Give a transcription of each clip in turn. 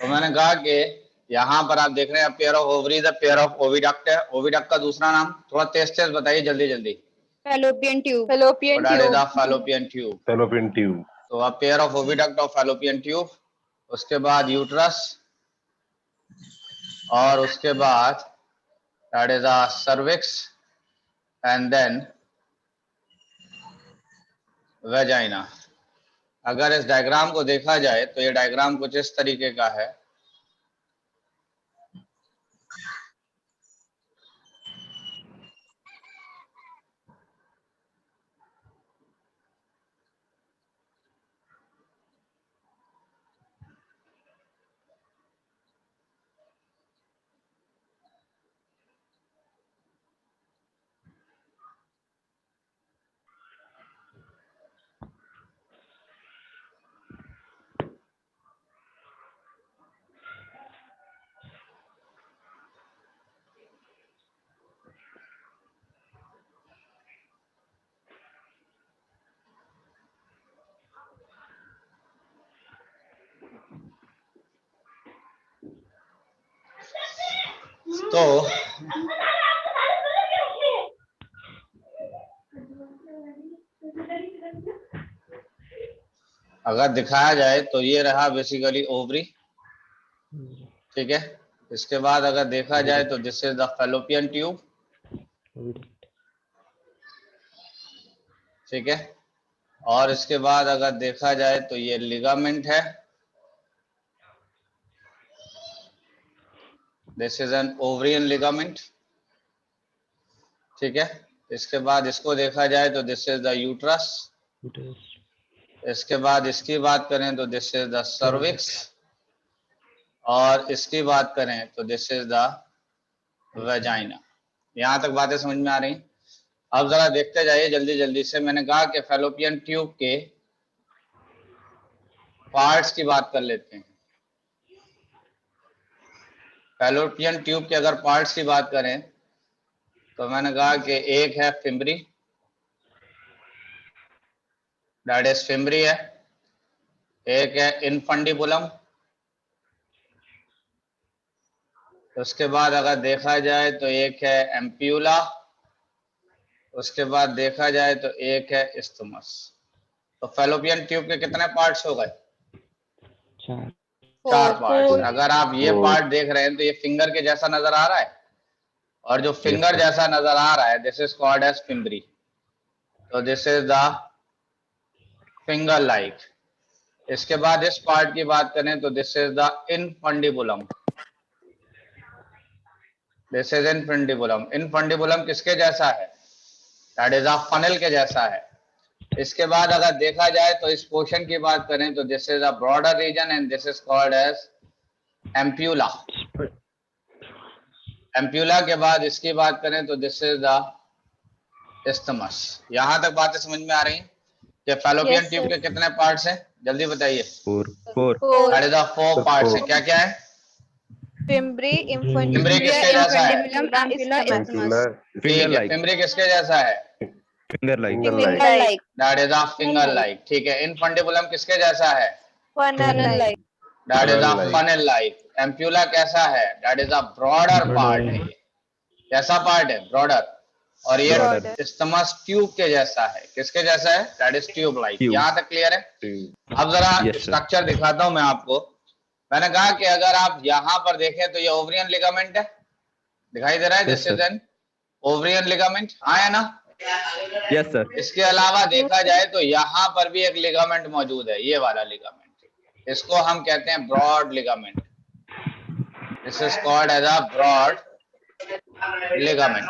तो मैंने कहा कि यहाँ पर आप देख रहे हैं pair of ovaries pair of oviduct है। ओविडक्ट का दूसरा नाम थोड़ा तेज तेज बताइए, जल्दी जल्दी। Fallopian tube. Fallopian tube. Fallopian tube. Fallopian tube. तो अब पेयर ऑफ ओविडक्ट और फैलोपियन ट्यूब, उसके बाद यूट्रस, और उसके बाद that is a cervix, and then vagina. अगर इस डायग्राम को देखा जाए तो ये डायग्राम कुछ इस तरीके का है। तो अगर दिखाया जाए तो ये रहा बेसिकली ओवरी, ठीक है। इसके बाद अगर देखा जाए तो this is the fallopian tube, ठीक है। और इसके बाद अगर देखा जाए तो ये लिगामेंट है, this is an ovarian ligament, ठीक है। इसके बाद इसको देखा जाए तो दिस इज द यूट्रस। इसके बाद इसकी बात करें तो दिस इज द सर्विक्स, और इसकी बात करें तो दिस इज द वेजाइना। यहां तक बातें समझ में आ रही? अब जरा देखते जाइए जल्दी जल्दी से। मैंने कहा कि फैलोपियन ट्यूब के पार्ट्स की बात कर लेते हैं। फैलोपियन ट्यूब के अगर पार्ट्स की बात करें तो मैंने कहा कि एक है फिम्बरी, दैट इज फिम्बरी है। एक है इनफंडिबुलम। उसके बाद अगर देखा जाए तो एक है एम्प्यूला। उसके बाद देखा जाए तो एक है इस्थमस। तो फैलोपियन ट्यूब के कितने पार्ट्स हो गए? चार पार्ट्स। अगर आप ये पार्ट देख रहे हैं तो ये फिंगर के जैसा नजर आ रहा है, और जो फिंगर जैसा नजर आ रहा है this is called as fimbriae. तो this is the finger like. इसके बाद इस पार्ट की बात करें तो this is the infundibulum. This is infundibulum. Infundibulum किसके जैसा है? दैट इज अ फनल के जैसा है। इसके बाद अगर देखा जाए तो इस पोर्शन की बात करें तो this is a broader region and this is called as ampulla. Ampulla के बाद इसकी बात करें तो दिस इज द इस्थमस। यहां तक बातें समझ में आ रही हैं कि फैलोपियन ट्यूब के कितने पार्ट्स हैं? जल्दी बताइए। Four. That is the 4 parts हैं। क्या क्या है? फिम्बरी, फिम्बरी किसके जैसा है? Ampulla, isthmus. Finger like. Fimbriae किसके जैसा है? Finger like. Finger like. That is a finger like, ठीक है। इनफंडिबुलम किसके जैसा है? Funnel like. That is a Funnel-like. Funnel like. Ampulla कैसा है? That is a broader part है। ये कैसा पार्ट है? ब्रॉडर। और ये Broader. इस्थमस ट्यूब के जैसा है। किसके जैसा है? That is tube like. Tube. यहां तक क्लियर है? अब जरा Yes, sir. स्ट्रक्चर दिखाता हूं मैं आपको। मैंने कहा कि अगर आप यहां पर देखें तो ये ओवरियन लिगामेंट है, दिखाई दे रहा है? This is an ovarian ligament, हाँ है ना? Yes sir. इसके अलावा देखा जाए तो यहाँ पर भी एक लिगामेंट मौजूद है, ये वाला लिगामेंट। इसको हम कहते हैं broad ligament. This is called as a broad ligament.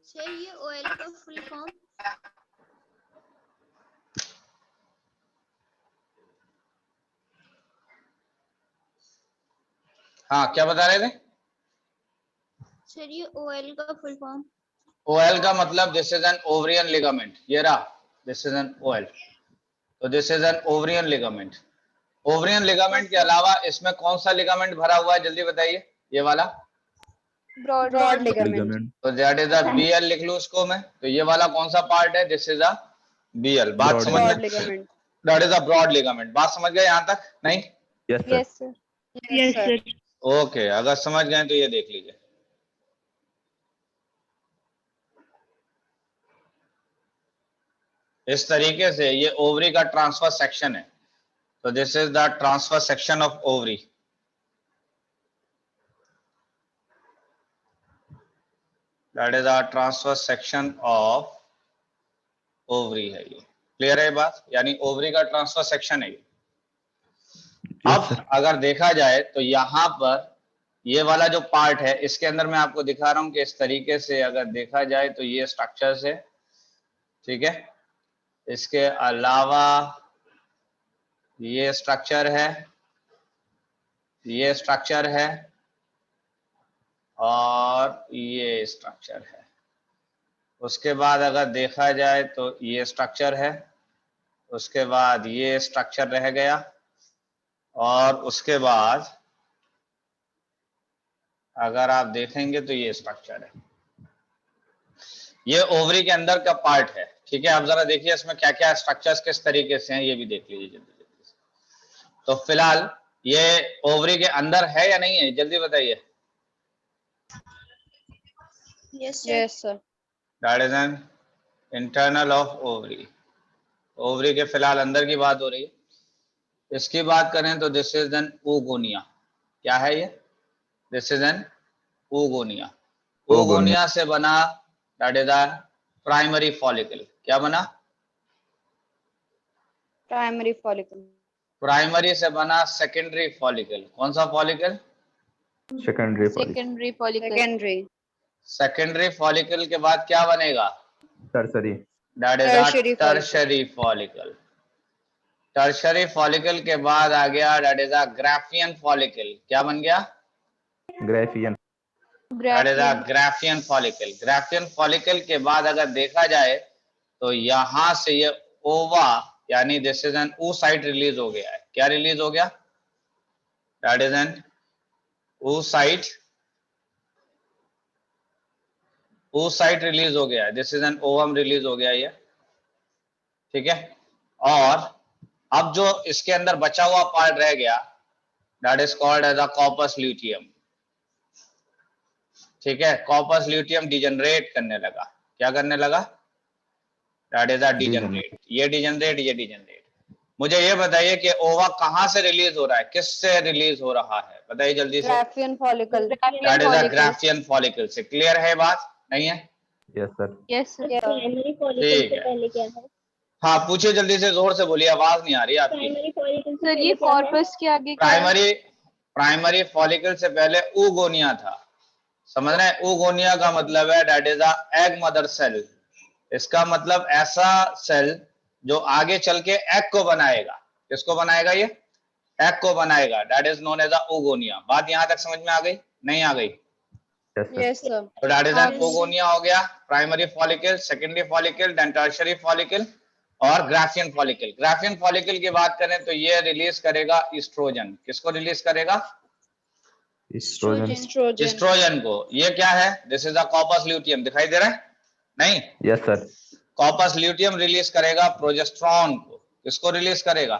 Sir ये ऑयल का फुल फॉर्म? हाँ, क्या बता रहे थे? सर ये ऑयल का फुल फॉर्म? ओएल का मतलब this is an ovarian ligament. ये रहा, दिस इज एन ओएल। तो this is an ovarian ligament. Ovarian ligament के अलावा इसमें कौन सा लिगामेंट भरा हुआ है? जल्दी बताइए। ये वाला Broad Broad ligament. ligament. तो दैट इज अ बीएल लिख लूं इसको मैं, तो ये वाला कौन सा पार्ट है? This is a BL. बात Broad समझ Broad में? ligament. That is a broad ligament. बात समझ गए यहाँ तक? नहीं? Yes, sir. Yes, sir. Yes, sir. Okay, अगर समझ गए तो ये देख लीजिए। इस तरीके से ये ओवरी का ट्रांसफर सेक्शन है। तो this is the transfer section of ovary. That is the transfer section of ovary है ये। क्लियर है बात? यानी ओवरी का ट्रांसफर सेक्शन है ये। Yes, अब sir. अगर देखा जाए तो यहाँ पर ये वाला जो पार्ट है, इसके अंदर मैं आपको दिखा रहा हूं कि इस तरीके से अगर देखा जाए तो ये स्ट्रक्चर्स है, ठीक है। इसके अलावा ये स्ट्रक्चर है, ये स्ट्रक्चर है और ये स्ट्रक्चर है। उसके बाद अगर देखा जाए तो ये स्ट्रक्चर है, उसके बाद ये स्ट्रक्चर रह गया और उसके बाद अगर आप देखेंगे तो ये स्ट्रक्चर है। ये ओवरी के अंदर का पार्ट है, ठीक है। आप जरा देखिए इसमें क्या क्या स्ट्रक्चर्स किस तरीके से हैं, ये भी देख लीजिए जल्दी जल्दी से। तो फिलहाल ये ओवरी के अंदर है या नहीं है, जल्दी बताइए। Yes, sir. Yes, sir. That is an internal of ovary. Ovary के फिलहाल अंदर की बात हो रही है। इसकी बात करें तो दिस इज एन oogonia। क्या है ये? This is an oogonia। oogonia से बना that is a primary follicle. क्या बना? Primary follicle. प्राइमरी से बना सेकेंडरी फॉलिकल। कौन सा follicle? Secondary follicle. Secondary follicle. Secondary. Secondary follicle के बाद क्या बनेगा? Tertiary. That is Tertiary follicle. Tertiary follicle. Tertiary follicle के बाद आ गया that is a Graafian follicle. क्या बन गया? Graphian. That is a Graphian. Graafian follicle. Graafian follicle के बाद अगर देखा जाए तो यहां से ये ओवा यानी this is an oocyte release हो गया है। क्या रिलीज हो गया? That is N oocyte। oocyte release हो गया है। This is an ovum release हो गया ये, ठीक है। और अब जो इसके अंदर बचा हुआ पार्ट रह गया that is called as a corpus luteum, ठीक है। कॉर्पस ल्यूटियम डिजनरेट करने लगा। क्या करने लगा? That is a degenerate. ये डिजनरेट, ये डिजनरेट। मुझे ये बताइए कि ओवा कहां से रिलीज हो रहा है, किससे रिलीज हो रहा है, बताइए जल्दी से। Graphian follicle. That is a Graafian follicle से। क्लियर है बात? नहीं है? Yes, sir. Yes, sir. Yes, sir. Primary follicle ठीक से है। पहले क्या है? हाँ पूछिए जल्दी से, जोर से बोलिए, आवाज नहीं आ रही आपकी। प्राइमरी फॉलिकल से Sir, पहले ये क्या है? corpus के आगे क्या है? प्राइमरी फॉलिकल से पहले oogonia था। समझ रहे हैं? oogonia का मतलब है that is a egg mother cell. इसका मतलब ऐसा सेल जो आगे चल के एग को बनाएगा। किसको बनाएगा? ये एग को बनाएगा। That is known as a oogonia। बात यहां तक समझ में आ गई? नहीं आ गई? Yes, sir. Yes, sir. तो that is an Yes. oogonia हो गया। Primary follicle, secondary follicle, then tertiary follicle और ग्राफियन फॉलिकल। ग्राफियन फॉलिकल की बात करें तो ये रिलीज करेगा ईस्ट्रोजन। किसको रिलीज करेगा? Estrogen. Estrogen. ईस्ट्रोजन को। ये क्या है? This is a corpus luteum. दिखाई दे रहा है? नहीं? Yes, sir. Corpus luteum release करेगा प्रोजेस्टेरॉन को। किसको रिलीज करेगा?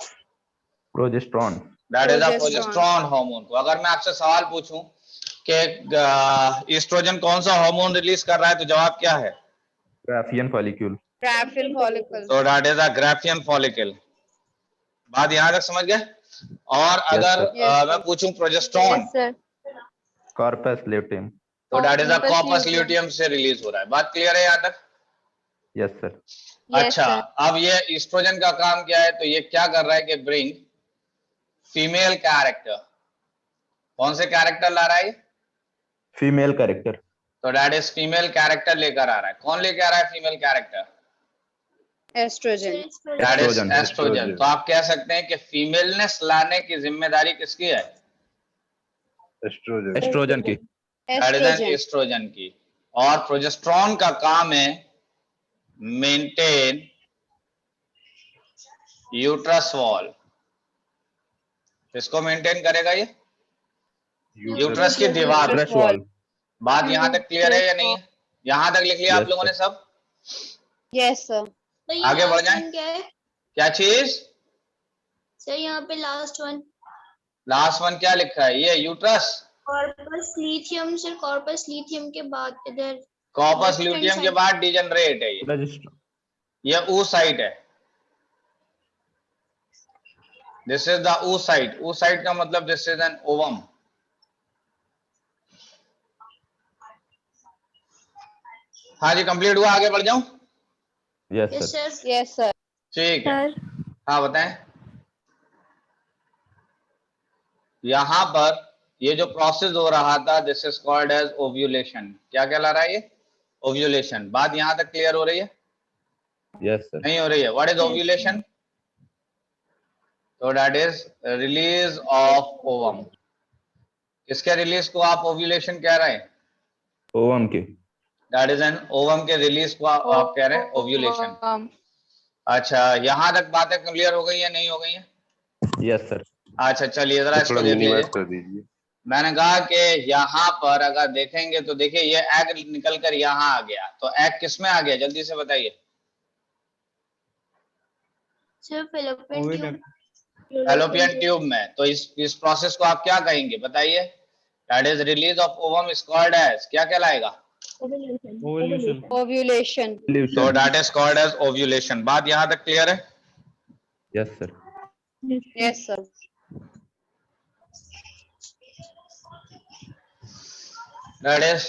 Progesterone. That is a Progesterone. Progesterone hormone को। अगर मैं आपसे सवाल पूछूं कि ईस्ट्रोजन कौन सा हार्मोन रिलीज कर रहा है, तो जवाब क्या है? Graphian follicle. Graphian follicle. तो that is a Graafian follicle. बात यहां तक समझ गए? और अगर sir. Yes, मैं sir. पूछूं progesterone, Yes, sir. Corpus luteum. तो that is a Corpus corpus luteum. Luteum से रिलीज हो रहा है। बात क्लियर है यहां तक? Yes, sir. Yes, अच्छा, sir. अब ये ईस्ट्रोजन का काम क्या है? तो ये क्या कर रहा है कि ब्रिंग फीमेल कैरेक्टर। कौन से कैरेक्टर ला रहा है ये? Female character. तो दैट इज फीमेल कैरेक्टर लेकर आ रहा है। कौन लेकर आ रहा है female character? Estrogen. That is Estrogen. Estrogen. तो आप कह सकते हैं कि फीमेलनेस लाने की जिम्मेदारी किसकी है? Estrogen की. That is an Estrogen. Estrogen की। और प्रोजेस्टेरॉन का काम है मेंटेन यूट्रस वॉल। किसको मेंटेन करेगा ये? यूट्रस की दीवार। Uterus wall. बात यहाँ तक क्लियर है या नहीं है? यहाँ तक लिख लिया आप Yes, लोगों ने sir. सब? Yes, sir. तो ये आगे बढ़ लास्ट जाएं। वन क्या है क्या चीज? सर? यहाँ पे लास्ट वन लास्ट वन क्या लिखा है? ये uterus. Corpus lithium. Sir corpus lithium के बाद इधर कॉर्पस Left hand ल्यूटियम के side. बाद डिजनरेट है ये। Register. ये oocyte है। This is the oocyte। oocyte का मतलब दिस इज एन ओवम। हाँ जी, कंप्लीट हुआ, आगे बढ़ जाऊं? Yes, yes sir. Sir. Yes, sir. ठीक है, सर हाँ बताएं। यहां पर ये जो प्रोसेस हो रहा था, this is called as ovulation. क्या कहला रहा है ये? ओव्यूलेशन। बात यहां तक क्लियर हो रही है? Yes, sir. नहीं हो रही है? What is ovulation? तो that is release of ovum. किसके रिलीज को आप ओव्यूलेशन कह रहे हैं? Ovum के. दैट इज एन ओवम के रिलीज को आप कह रहे हैं ओव्यूलेशन। अच्छा, यहां तक बातें क्लियर हो गई है नहीं हो गई है? Yes, sir. अच्छा चलिए जरा इसको थोड़ा देख मिनिमाइज लीजिए। कर दीजिए। मैंने कहा कि यहाँ पर अगर देखेंगे तो देखिए ये एग निकल कर यहाँ आ गया, तो एग किस में आ गया जल्दी से बताइए? Sir fallopian tube. Fallopian tube में। तो इस प्रोसेस को आप क्या कहेंगे बताइए? That is release of ovum is called as, क्या कहलाएगा? Ovulation. तो Evolution. That is called as ovulation. बात यहाँ तक क्लियर है? Yes, sir. Yes, sir. That is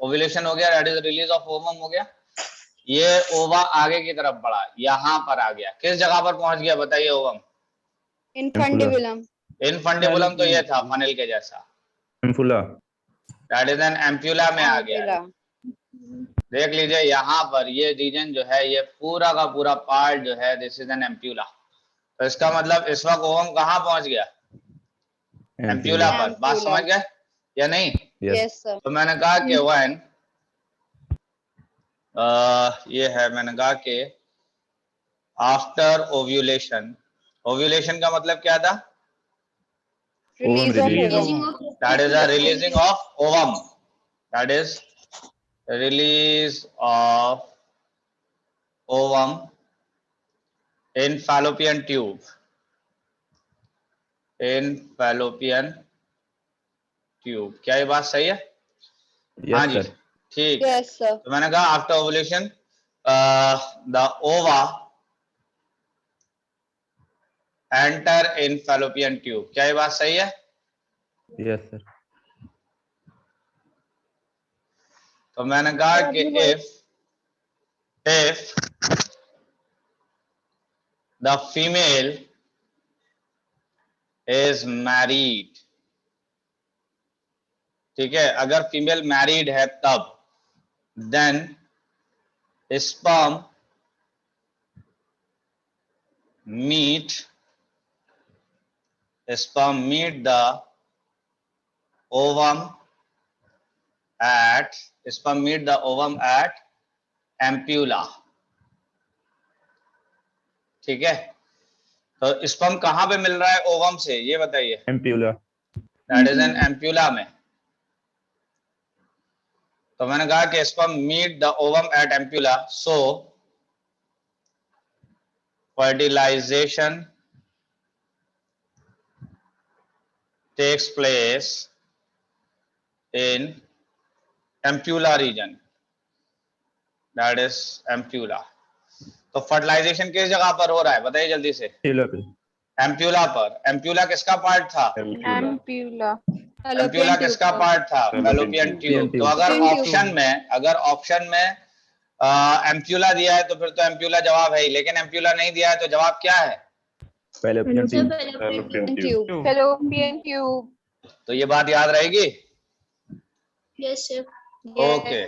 ovulation हो गया, that is release of ovum हो गया। ये ओवा आगे की तरफ बढ़ा, यहाँ पर आ गया, किस जगह पर पहुंच गया बताइए ओवम? Infundibulum. इनफंडिबुलम तो ये था फनल के जैसा। Ampulla. That is an ampulla में आ गया। Ampulla. देख लीजिए यहाँ पर ये रीजन जो है, ये पूरा का पूरा पार्ट जो है, दिस इज एन एम्प्यूला। तो इसका मतलब इस वक्त ओवम कहाँ पहुंच गया? एम्प्यूला पर। बात Ampulla. समझ गए या नहीं? Yes. Yes, sir. तो मैंने कहा कि व्हेन ये है, मैंने कहा कि आफ्टर ओव्यूलेशन। ओव्यूलेशन का मतलब क्या था? Release of release. ovum. That is a releasing of ovum. That is release of ovum in fallopian tube. In fallopian tube. क्या ये बात सही है? Yes, हाँ जी, sir. ठीक है। Yes, sir. तो मैंने कहा आफ्टर ओव्यूलेशन द ओवा एंटर इन fallopian tube. क्या ये बात सही है? Yes, sir. तो मैंने कहा कि if the female is married, ठीक है, अगर फीमेल मैरिड है तब then sperm meet the ovum at ampulla। ठीक है, तो स्पर्म कहां पे मिल रहा है ओवम से, ये बताइए? Ampulla. That is an ampulla में। तो मैंने कहा कि sperm meet the ovum at ampulla, so fertilisation takes place in ampulla region, that is ampulla। तो फर्टिलाइजेशन किस जगह पर हो रहा है बताइए जल्दी से? Ampulla. एम्प्यूला पर। एम्प्यूला किसका पार्ट था? एम्प्यूला। एम्प्यूला किसका पार्ट था? Fallopian tube. तो अगर ऑप्शन में एम्प्यूला दिया है तो फिर तो एम्प्यूला जवाब है ही, लेकिन एम्प्यूला नहीं दिया है तो जवाब क्या है? Fallopian sir tube. Fallopian Tube. Fallopian tube. तो ये बात याद रहेगी? Yes sir. Okay,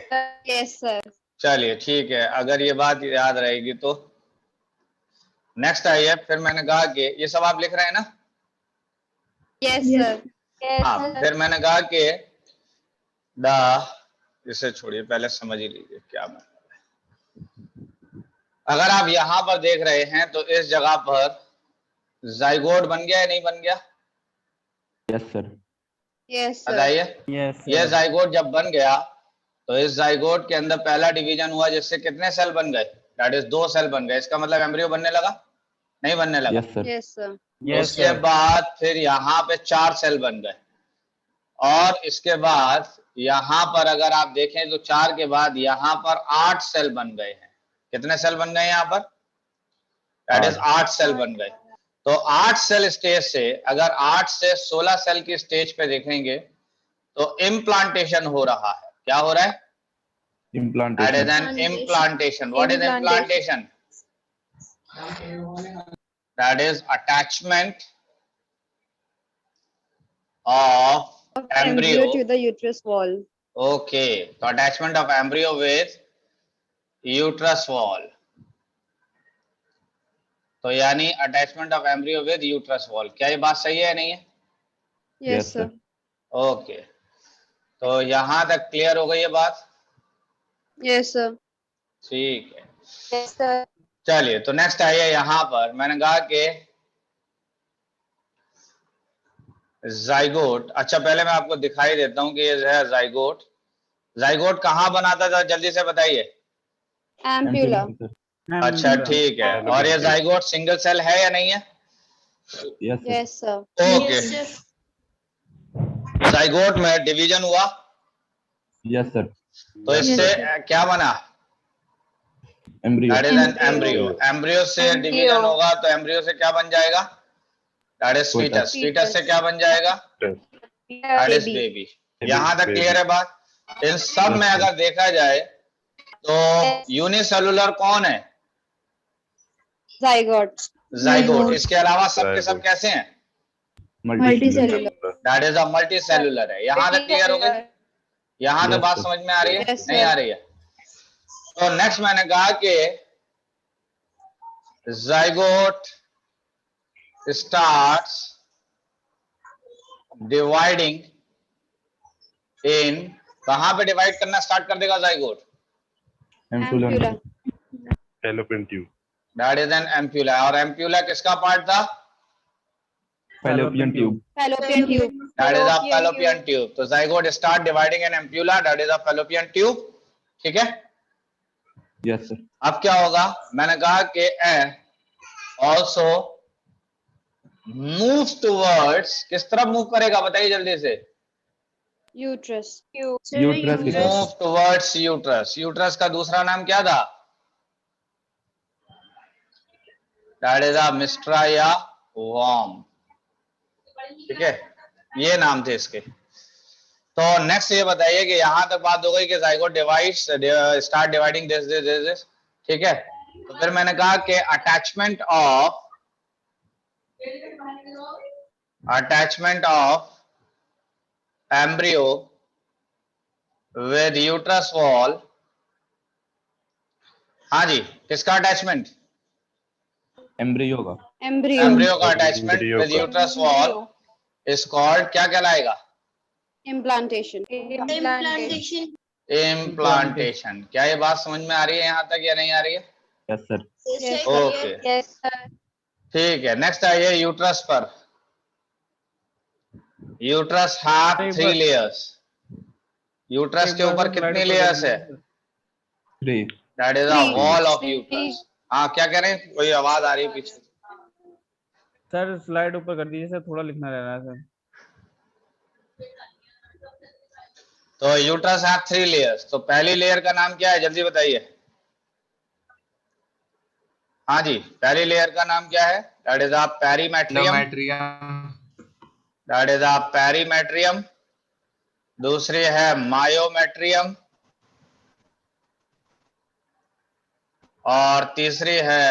Yes, sir. चलिए ठीक है, अगर ये बात याद रहेगी तो नेक्स्ट आइए। फिर मैंने कहा कि ये सब आप लिख रहे हैं ना? Yes, sir. हाँ, फिर मैंने कहा कि इसे छोड़िए, पहले समझ ही लीजिए क्या मैं। अगर आप यहां पर देख रहे हैं तो इस जगह पर जाइगोट बन गया या नहीं बन गया? Yes, sir. Yes, sir. बताइए। Yes, ये sir. जाइगोट जब बन गया तो इस जाइगोट के अंदर पहला डिवीजन हुआ जिससे कितने सेल बन गए? दैट इज 2 सेल बन गए। इसका मतलब एम्ब्रियो बनने लगा? नहीं बनने लगा। Yes, sir. Yes, sir. Yes, उसके sir. बाद फिर यहाँ पे 4 सेल बन गए और इसके बाद यहाँ पर अगर आप देखें तो 4 के बाद यहाँ पर 8 सेल बन गए हैं। कितने सेल बन गए यहाँ पर? दैट इज 8 सेल बन गए। तो 8 सेल स्टेज से अगर 8 से 16 सेल की स्टेज पे देखेंगे तो इम्प्लांटेशन हो रहा है। क्या हो रहा है? That is Implantation. an implantation. What is implantation? That is attachment of Embryo embryo. to the uterus wall. Okay, so attachment of embryo with uterus wall. तो यानी attachment of embryo with uterus wall. क्या ये बात सही है या नहीं है? Yes, Yes, sir. sir. Okay, तो यहां तक क्लियर हो गई ये बात? Yes, sir. ठीक है, Yes, sir. चलिए तो नेक्स्ट आइए। यहां पर मैंने कहा कि जाइगोट। अच्छा, पहले मैं आपको दिखाई देता हूं कि ये है जाइगोट। जाइगोट कहाँ बनाता था, जल्दी से बताइए। Ampulla. sir. अच्छा, ठीक है। और ये जाइगोट सिंगल सेल है या नहीं है? Yes, sir. Yes, sir. Okay, zygote में डिवीजन हुआ Yes, sir. तो इससे क्या बना? Embryo. That is an embryo. Embryo से Embryo. डिवीजन होगा तो एम्ब्रियो से क्या बन जाएगा? That is foetus. फीटस से क्या बन जाएगा? That is Baby. बेबी। यहां तक क्लियर है बात? इन सब में अगर देखा जाए तो यूनिसेलुलर कौन है? Zygote. जाइगोट। इसके अलावा सब के सब कैसे हैं? Multicellular. That is a multi cellular है। यहां तक क्लियर हो गई? यहां तक Yes, बात sir. समझ में आ रही है? Yes, नहीं sir. आ रही है? तो नेक्स्ट मैंने कहा कि जाइगोट स्टार्ट्स डिवाइडिंग इन, कहां पे डिवाइड करना स्टार्ट कर देगा zygote? Ampulla. fallopian tube. That is an ampulla. और एम्प्यूला किसका पार्ट था? Fallopian tube. Fallopian tube. That is a Fallopian fallopian tube. तो zygote start dividing in ampulla, that is a fallopian tube. ठीक है, Yes, sir. अब क्या होगा? मैंने कहा कि ऑल्सो मूव टूवर्ड्स, किस तरफ मूव करेगा बताइए जल्दी से? Uterus. Uterus की तरफ. Move towards uterus. यूट्रस का दूसरा नाम क्या था? दैट इज अ मिस्ट्रा या वॉर्म। ठीक है, ये नाम थे इसके। तो नेक्स्ट ये बताइए कि यहां तक बात हो गई कि zygote divides start dividing this. ठीक है, तो फिर मैंने कहा कि attachment of embryo with uterus wall. हाँ जी, किसका अटैचमेंट? Embryo का. Embryo. एम्ब्रियो का अटैचमेंट Embryo विद का. यूट्रस वॉल इज कॉल्ड, क्या कहलाएगा? Implantation. Implantation. इम्प्लांटेशन। क्या ये बात समझ में आ रही है यहाँ तक या नहीं आ रही है? Yes, sir. Yes, okay, Yes, sir. ठीक है। नेक्स्ट आइए यूट्रस पर। Uterus have 3 layers. यूट्रस के ऊपर कितनी लेयर्स है? 3. That is a Three. Wall of Three. Uterus. हाँ, क्या कह रहे हैं? कोई आवाज आ रही है पीछे? सर स्लाइड ऊपर कर दीजिए सर, थोड़ा लिखना रह रहा है सर। तो यूट्रस हैव 3 लेयर्स। तो पहली लेयर का नाम क्या है, जल्दी बताइए। हाँ जी, पहली लेयर का नाम क्या है? That is a perimetrium. That is a perimetrium. दूसरी है मायोमेट्रियम और तीसरी है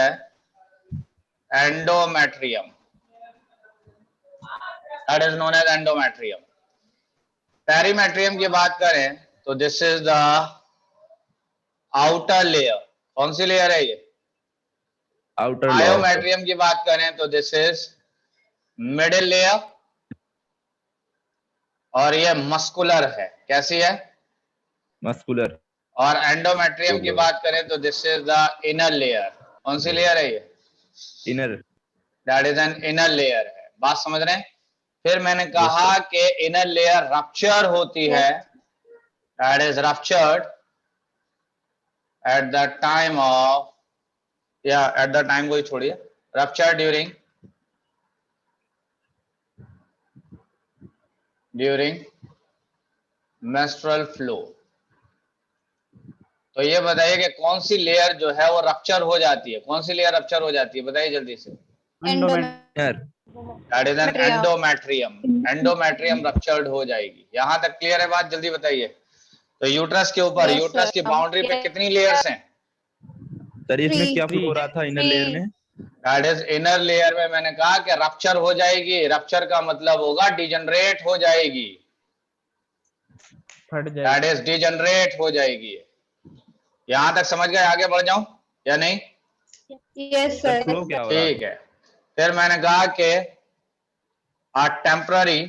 endometrium. That is known as endometrium. Perimetrium की बात करें तो this is the outer layer. कौन सी लेयर है ये? Outer layer. मायोमेट्रियम की बात करें तो दिस इज मिडिल लेयर और ये मस्कुलर है। कैसी है? Muscular. और एंडोमेट्रियम की बात करें तो this is the inner layer. कौन सी लेयर है ये? Inner. That is an inner layer है। बात समझ रहे हैं? फिर मैंने कहा कि इनर लेयर रप्चर होती है, that is ruptured at the time of, या एट द टाइम को ही छोड़िए, रप्चर ड्यूरिंग मेंस्ट्रुअल फ्लो। तो ये बताइए कि कौन सी लेयर जो है वो रप्चर हो जाती है, कौन सी लेयर रप्चर हो जाती है, बताइए जल्दी से। Endometrium. That is N endometrium, endometrium ruptured हो जाएगी। यहां तक क्लियर है बात, जल्दी बताइए। तो यूट्रस के ऊपर, Yes, यूट्रस की sir. बाउंड्री पे कितनी लेयर्स हैं? सर इसमें Three. क्या फ्लो हो रहा था इनर लेयर में? दैट इज इनर लेयर में मैंने कहा कि रप्चर हो जाएगी, रप्चर का मतलब होगा डिजनरेट हो जाएगी, फट दैट जाएगी। इज डिजनरेट हो जाएगी। यहां तक समझ गए, आगे बढ़ जाऊं या नहीं? Yes, sir sir. फ्लो क्या हो रहा ठीक है। फिर मैंने कहा कि a temporary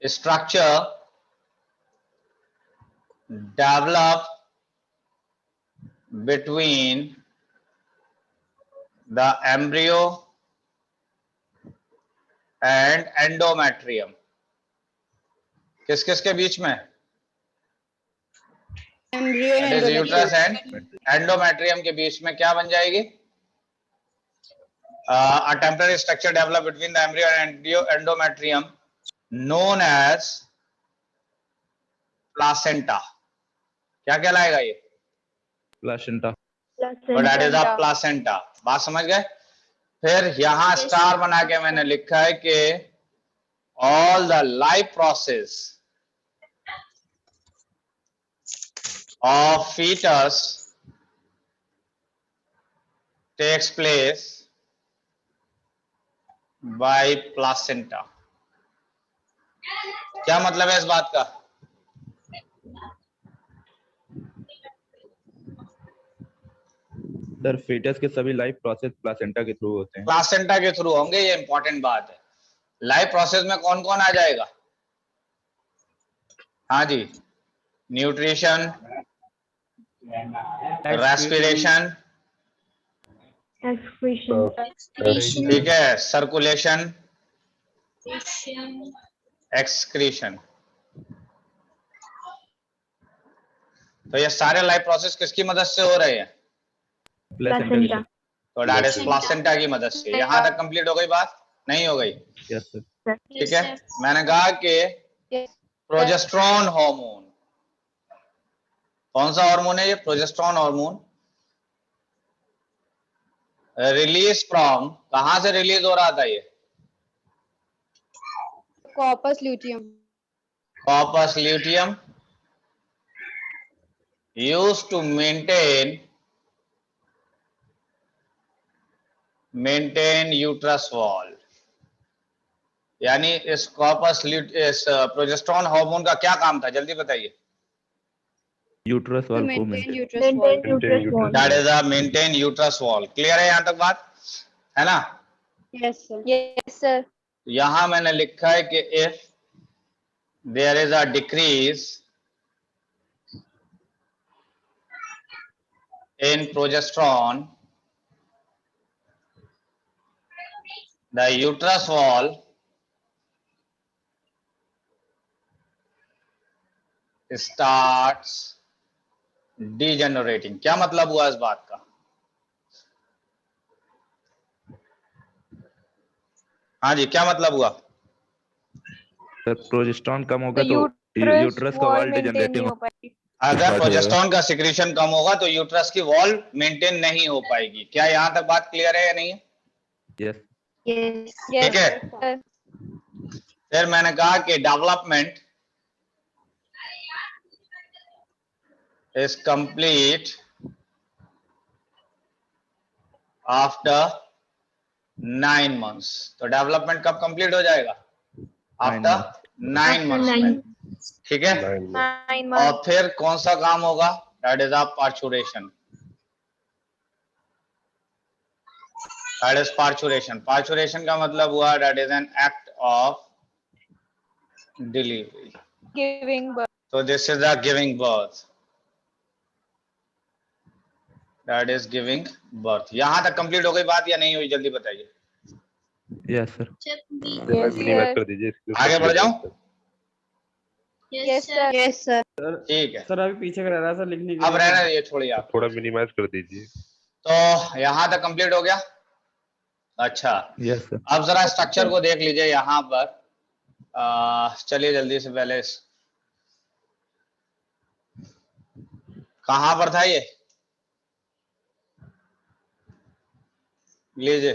structure develop between the embryo and endometrium। किस किस के बीच में? Embryo and that is uterus endometrium. And endometrium के बीच में क्या बन जाएगी? A temporary structure developed between the embryo and endometrium known as placenta। क्या कहलाएगा ये? प्लासेंटा। तो दैट इज अ प्लासेंटा। बात समझ गए? फिर यहां स्टार बना के मैंने लिखा है कि all the life process of fetus takes place by placenta। क्या मतलब है इस बात का? सर fetus के सभी लाइफ प्रोसेस प्लासेंटा के थ्रू होते हैं। प्लासेंटा के थ्रू होंगे, ये इंपॉर्टेंट बात है। लाइफ प्रोसेस में कौन कौन आ जाएगा? हाँ जी, न्यूट्रिशन, रेस्पिरेशन, ठीक है, सर्कुलेशन, एक्सक्रीशन। तो ये सारे लाइफ प्रोसेस किसकी मदद से हो रहे हैं? प्लासेंटा के। तो दैट इज प्लासेंटा की मदद से। यहां तक कंप्लीट हो गई बात? नहीं हो गई? Yes sir. ठीक है। मैंने कहा कि Yes. प्रोजेस्टेरोन हार्मोन, कौन सा हार्मोन है ये? प्रोजेस्टेरोन हार्मोन रिलीज फ्रॉम, कहां से रिलीज हो रहा था ये? Corpus luteum. Corpus luteum, used to maintain uterus wall। यानी इस कॉर्पस इस प्रोजेस्टेरोन हार्मोन का क्या काम था, जल्दी बताइए। यूट्रस To वॉल को maintain maintain. uterus wall. Maintain uterus that wall। Is a maintain uterus wall. Clear है यहां तक बात? है ना? Yes, sir. Yes, sir. यहां मैंने लिखा है कि if there is a decrease in progesterone, the uterus wall starts degenerating। क्या मतलब हुआ इस बात का? हाँ जी, क्या मतलब हुआ? सर प्रोजेस्टेरोन कम होगा The तो uterus यूट्रस का wall वॉल maintain डिजनरेटिंग नहीं हो। हो पाएगी। अगर प्रोजेस्टेरोन का सिक्रीशन कम होगा तो यूट्रस की वॉल मेंटेन नहीं हो पाएगी। क्या यहां तक बात क्लियर है या नहीं है? यस। Yes, ठीक है। sir. फिर मैंने कहा कि development is complete after 9 months। तो डेवलपमेंट कब कंप्लीट हो जाएगा? After 9 months। ठीक है। 9 months। 9 और months. फिर कौन सा काम होगा? That is a parturition. That is parturition. Parturition का मतलब हुआ that is an act of delivery. Giving birth. So this is the giving birth, that is giving birth। यहां तक कंप्लीट हो गई बात या नहीं हुई, जल्दी बताइए। Yes, sir. Check B. Yes, minimise sir. कर दीजिए इसके ऊपर आगे बढ़ click जाऊं? करते हैं। Yes, Yes, sir. sir. Yes, sir. ठीक है, सर अभी पीछे का रह रहा है सर लिखने के अब लिए। रहने ये छोड़िए आप। थोड़ा मिनिमाइज कर दीजिए। तो यहाँ तक कंप्लीट हो गया। अच्छा, Yes, sir. अब जरा स्ट्रक्चर को देख लीजिए यहाँ पर। चलिए जल्दी से पहले कहाँ पर था ये, लीजिए